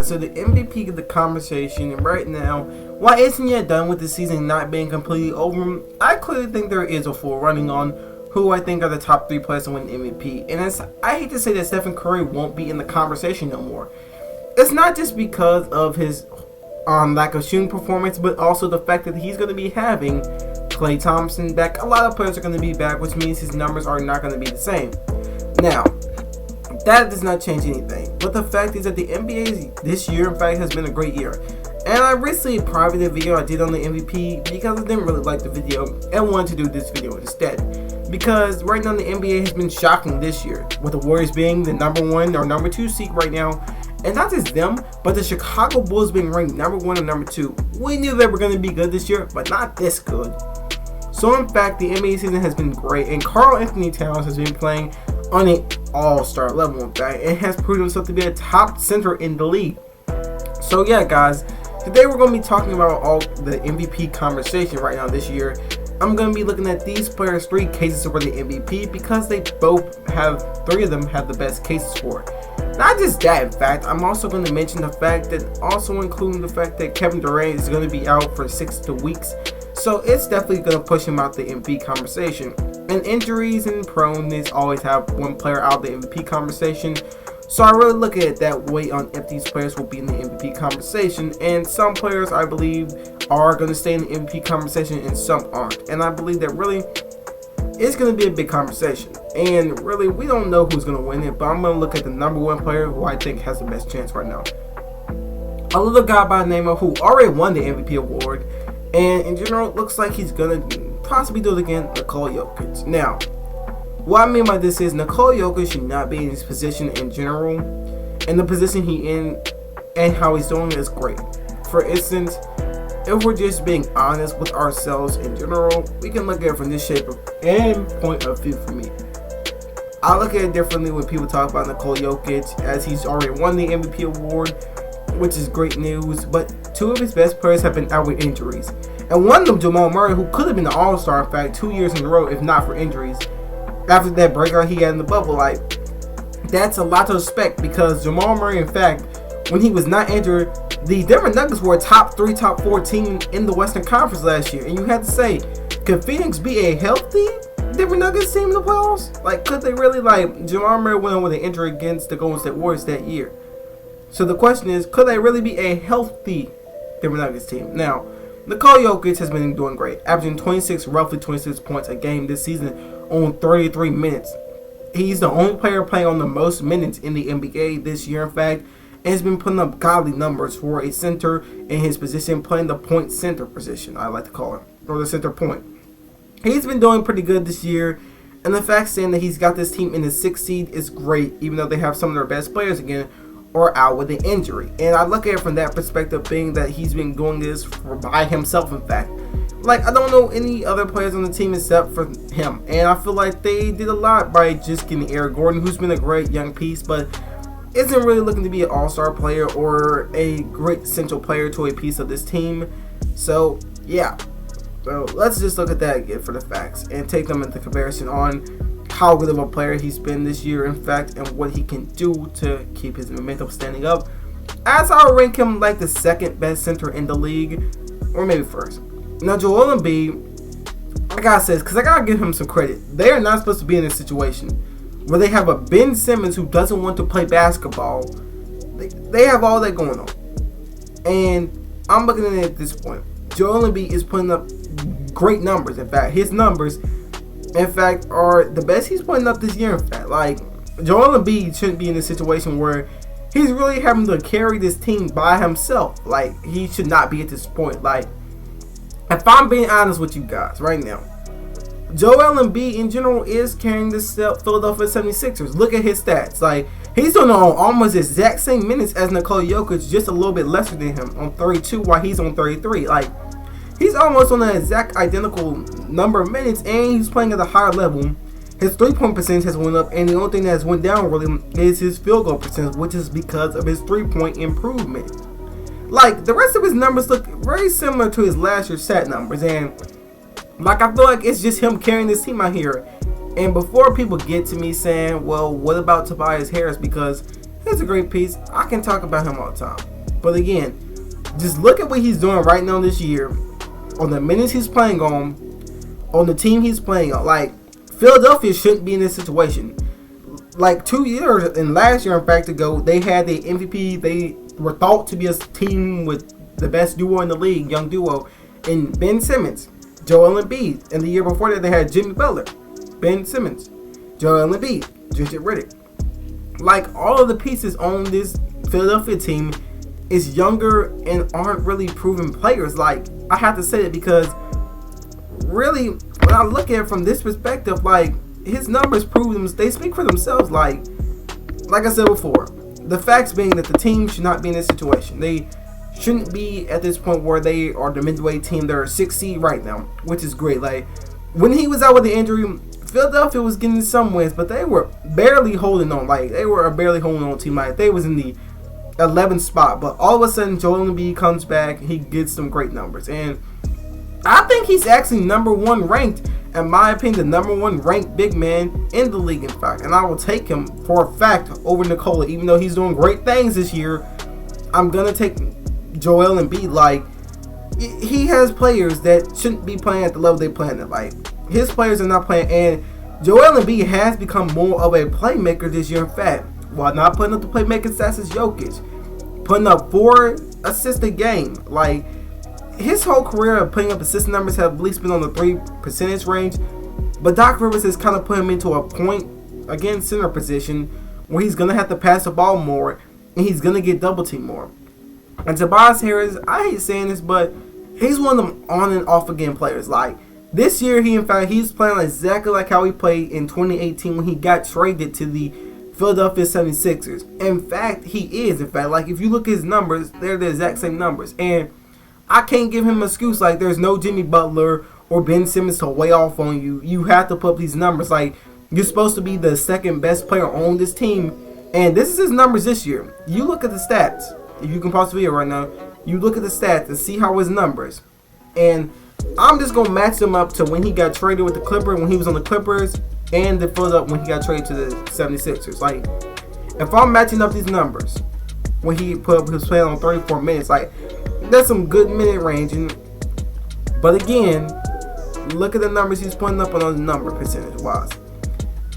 guys, so the MVP of the conversation right now, why isn't yet done with the season not being completely over, I clearly think there is a full running on who I think are the top 3 players to win MVP. And I hate to say that Stephen Curry won't be in the conversation no more. It's not just because of his lack of shooting performance, but also the fact that he's going to be having Klay Thompson back. A lot of players are going to be back, which means his numbers are not going to be the same. Now, that does not change anything. But the fact is that the NBA this year, in fact, has been a great year. And I recently privated a video I did on the MVP because I didn't really like the video and wanted to do this video instead. Because right now the NBA has been shocking this year, with the Warriors being the number 1 or number 2 seed right now. And not just them, but the Chicago Bulls being ranked number 1 and number 2. We knew they were going to be good this year, but not this good. So in fact, the NBA season has been great, and Karl Anthony Towns has been playing on an all-star level, in fact, and has proven himself to be a top center in the league. So yeah, guys, today we're going to be talking about all the MVP conversation right now this year. I'm going to be looking at these players' 3 cases for the MVP because they both have, 3 of them have the best cases for it. Not just that, in fact, I'm also going to mention the fact that, also including the fact that Kevin Durant is going to be out for 6 weeks. So it's definitely going to push him out the MVP conversation. And injuries and proneness always have one player out of the MVP conversation. So I really look at it that way on if these players will be in the MVP conversation. And some players, I believe, are going to stay in the MVP conversation and some aren't. And I believe that really it's going to be a big conversation. And really, we don't know who's going to win it. But I'm going to look at the number 1 player who I think has the best chance right now. A little guy by the name of who already won the MVP award. And in general, it looks like he's going to possibly do it again, Nikola Jokic. Now, what I mean by this is Nikola Jokic should not be in his position in general. And the position he in and how he's doing is great. For instance, if we're just being honest with ourselves in general, we can look at it from this shape and point of view for me. I look at it differently when people talk about Nikola Jokic, as he's already won the MVP award, which is great news, but 2 of his best players have been out with injuries. And one of them, Jamal Murray, who could have been an all-star, in fact, 2 years in a row, if not for injuries. After that breakout he had in the bubble, like, that's a lot to respect, because Jamal Murray, in fact, when he was not injured, the Denver Nuggets were a top 3, top 4 team in the Western Conference last year. And you had to say, could Phoenix be a healthy Denver Nuggets team in the playoffs? Like, could they really? Like, Jamal Murray went on with an injury against the Golden State Warriors that year. So the question is, could they really be a healthy Denver Nuggets team? Now, Nikola Jokic has been doing great, averaging roughly 26 points a game this season on 33 minutes. He's the only player playing on the most minutes in the NBA this year, in fact, and has been putting up godly numbers for a center in his position, playing the point center position, I like to call it, or the center point. He's been doing pretty good this year, and the fact saying that he's got this team in the 6th seed is great, even though they have some of their best players again, or out with an injury. And I look at it from that perspective, being that he's been doing this by himself, in fact. Like, I don't know any other players on the team except for him. And I feel like they did a lot by just getting Eric Gordon, who's been a great young piece, but isn't really looking to be an all-star player or a great central player to a piece of this team. So, yeah. So, let's just look at that again for the facts and take them into comparison on how good of a player he's been this year, in fact, and what he can do to keep his momentum standing up. As I'll rank him like the 2nd best center in the league, or maybe 1st. Now, Joel Embiid, I gotta say this, because I gotta give him some credit. They are not supposed to be in this situation where they have a Ben Simmons who doesn't want to play basketball. They have all that going on. And I'm looking at it at this point. Joel Embiid is putting up great numbers. In fact, his numbers, in fact, are the best he's putting up this year, in fact. Like, Joel Embiid shouldn't be in a situation where he's really having to carry this team by himself. Like, he should not be at this point. Like, if I'm being honest with you guys right now, Joel Embiid in general is carrying this Philadelphia 76ers. Look at his stats. Like, he's doing almost the exact same minutes as Nikola Jokic, just a little bit lesser than him on 32 while he's on 33. Like, he's almost on the exact identical number of minutes, and he's playing at a higher level. His 3-point percentage has went up, and the only thing that has went down really is his field goal percentage, which is because of his 3-point improvement. Like, the rest of his numbers look very similar to his last year's stat numbers, and like, I feel like it's just him carrying this team out here. And before people get to me saying, well, what about Tobias Harris, because He's a great piece. I can talk about him all the time. But again, just look at what he's doing right now this year, on the minutes he's playing on the team he's playing on. Like, Philadelphia shouldn't be in this situation. Like 2 years and last year, in fact, ago, they had the MVP. They were thought to be a team with the best duo in the league, young duo, in Ben Simmons, Joel Embiid. And the year before that, they had Jimmy Butler, Ben Simmons, Joel Embiid, JJ Redick. Like, all of the pieces on this Philadelphia team is younger and aren't really proven players. Like, I have to say that because really, when I look at it from this perspective, like, his numbers prove them, they speak for themselves. Like I said before, the facts being that the team should not be in this situation. They shouldn't be at this point where they are the midway team. They're a 6th seed right now, which is great. Like, when he was out with the injury, Philadelphia was getting some wins, but they were barely holding on. Like, they were a barely holding on team. Like, they was in the 11th spot, but all of a sudden Joel Embiid comes back. He gets some great numbers, and I think he's actually number 1 ranked. In my opinion, the number 1 ranked big man in the league, in fact. And I will take him for a fact over Nikola. Even though he's doing great things this year, I'm going to take Joel Embiid. Like, he has players that shouldn't be playing at the level they playing at. Like, his players are not playing. And Joel Embiid has become more of a playmaker this year, in fact. While not putting up the playmaking stats as Jokic, putting up 4 assists a game. Like, his whole career of putting up assist numbers have at least been on the 3% range, but Doc Rivers has kind of put him into a point, again, center position, where he's going to have to pass the ball more, and he's going to get double teamed more. And Tobias Harris, I hate saying this, but he's one of them on and off again players. Like, this year, he's playing exactly like how he played in 2018 when he got traded to the Philadelphia 76ers. In fact, he is. In fact, like, if you look at his numbers, they're the exact same numbers. And I can't give him an excuse. Like, there's no Jimmy Butler or Ben Simmons to weigh off on you. You have to put up these numbers. Like, you're supposed to be the second best player on this team, and this is his numbers this year. You look at the stats. If you can pause the video right now, you look at the stats and see how his numbers. And I'm just going to match them up to when he got traded with the Clippers, when he was on the Clippers, and the Philadelphia when he got traded to the 76ers. Like, if I'm matching up these numbers, when he was playing on 34 minutes, like, that's some good minute ranging. But again, look at the numbers he's putting up on the number percentage wise.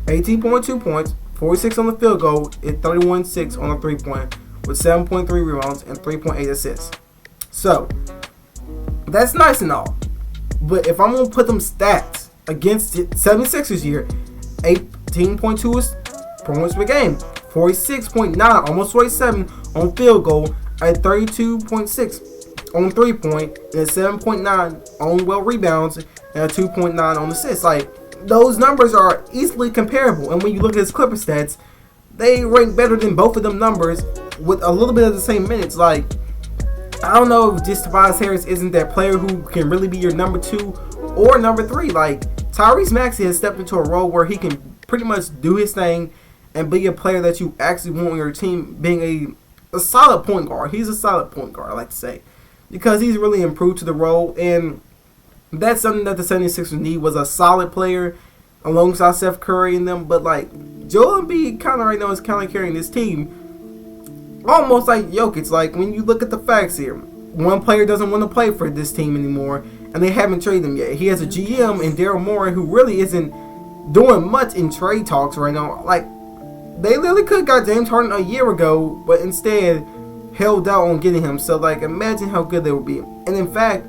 18.2 points, 46 on the field goal, and 31.6 on the 3-point, with 7.3 rebounds and 3.8 assists. So, that's nice and all. But if I'm going to put them stats against the 76ers year, 18.2 points per game, 46.9, almost 47 on field goal, at 32.6 on 3-point, and 7.9 on well rebounds, and a 2.9 on assists. Like, those numbers are easily comparable. And when you look at his Clipper stats, they rank better than both of them numbers with a little bit of the same minutes. Like, I don't know if just Tobias Harris isn't that player who can really be your number 2 or number 3. Like, Tyrese Maxey has stepped into a role where he can pretty much do his thing and be a player that you actually want on your team, being a solid point guard. He's a solid point guard, I like to say, because he's really improved to the role, and that's something that the 76ers need, was a solid player alongside Steph Curry and them. But, like, Joel Embiid kind of right now is kind of carrying this team almost like Jokic. Like, when you look at the facts here, one player doesn't want to play for this team anymore, and they haven't traded him yet. He has a GM in Daryl Morey who really isn't doing much in trade talks right now. Like, they literally could have got James Harden a year ago, but instead held out on getting him. So, like, imagine how good they would be. And in fact,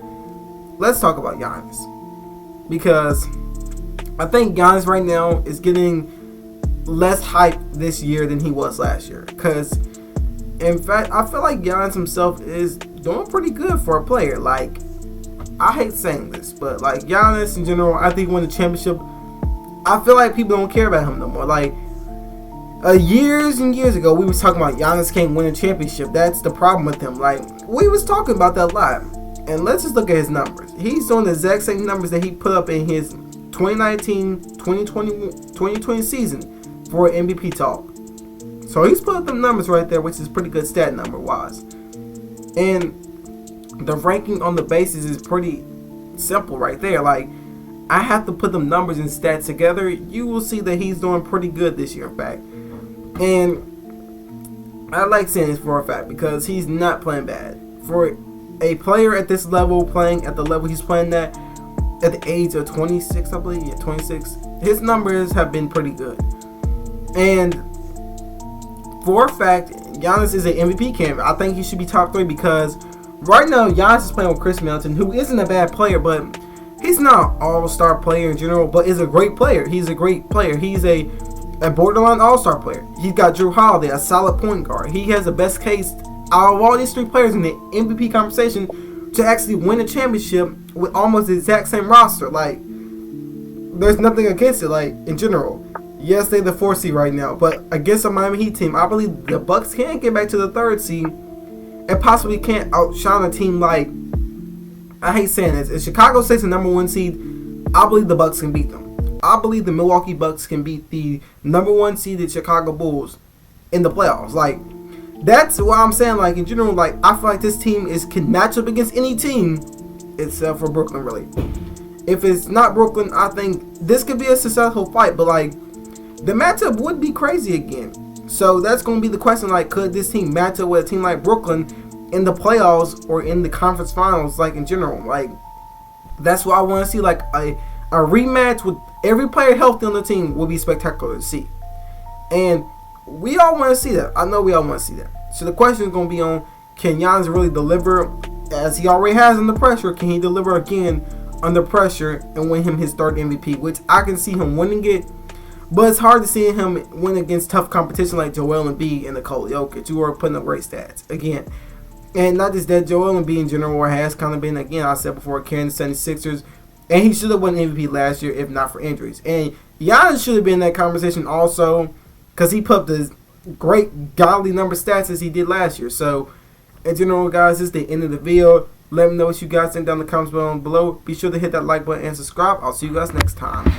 let's talk about Giannis, because I think Giannis right now is getting less hype this year than he was last year. Because, in fact, I feel like Giannis himself is doing pretty good for a player. Like, I hate saying this, but, like, Giannis in general, I think he won the championship. I feel like people don't care about him no more. Like, years and years ago, we was talking about Giannis can't win a championship. That's the problem with him. Like, we was talking about that a lot. And let's just look at his numbers. He's doing the exact same numbers that he put up in his 2019-2020 season for MVP talk. So he's put up them numbers right there, which is pretty good stat number wise. And the ranking on the basis is pretty simple right there. Like, I have to put them numbers and stats together. You will see that he's doing pretty good this year, in fact. And I like saying this for a fact because he's not playing bad. For a player at this level, playing at the level he's playing at the age of 26, I believe, 26, his numbers have been pretty good. And for a fact, Giannis is an MVP candidate. I think he should be top 3 because right now Giannis is playing with Chris Middleton, who isn't a bad player, but he's not an all-star player in general, but is a great player. He's a great player. He's a borderline all-star player. He's got Jrue Holiday, a solid point guard. He has the best case out of all these 3 players in the MVP conversation to actually win a championship with almost the exact same roster. Like, there's nothing against it, like, in general. Yes, they're the 4th seed right now, but against a Miami Heat team, I believe the Bucks can get back to the 3rd seed and possibly can't outshine a team like, I hate saying this, if Chicago stays the number 1 seed, I believe the Bucks can beat them. I believe the Milwaukee Bucks can beat the number 1 seeded Chicago Bulls in the playoffs. Like, that's what I'm saying. Like, in general, like, I feel like this team can match up against any team except for Brooklyn, really. If it's not Brooklyn, I think this could be a successful fight, but, like, the matchup would be crazy again. So that's going to be the question, like, could this team match up with a team like Brooklyn in the playoffs or in the conference finals, like, in general? Like, that's what I want to see. Like, a rematch with every player healthy on the team will be spectacular to see. And we all want to see that. I know we all want to see that. So the question is going to be on, can Giannis really deliver as he already has under pressure? Can he deliver again under pressure and win him his 3rd MVP? Which I can see him winning it. But it's hard to see him win against tough competition like Joel Embiid and Nikola Jokic, who are putting up great stats. Again, and not just that, Joel Embiid in general has kind of been, again, I said before, carrying the 76ers. And he should have won MVP last year if not for injuries. And Giannis should have been in that conversation also because he put up the great godly number stats as he did last year. So, in general, guys, this is the end of the video. Let me know what you guys think down in the comments below. Be sure to hit that like button and subscribe. I'll see you guys next time.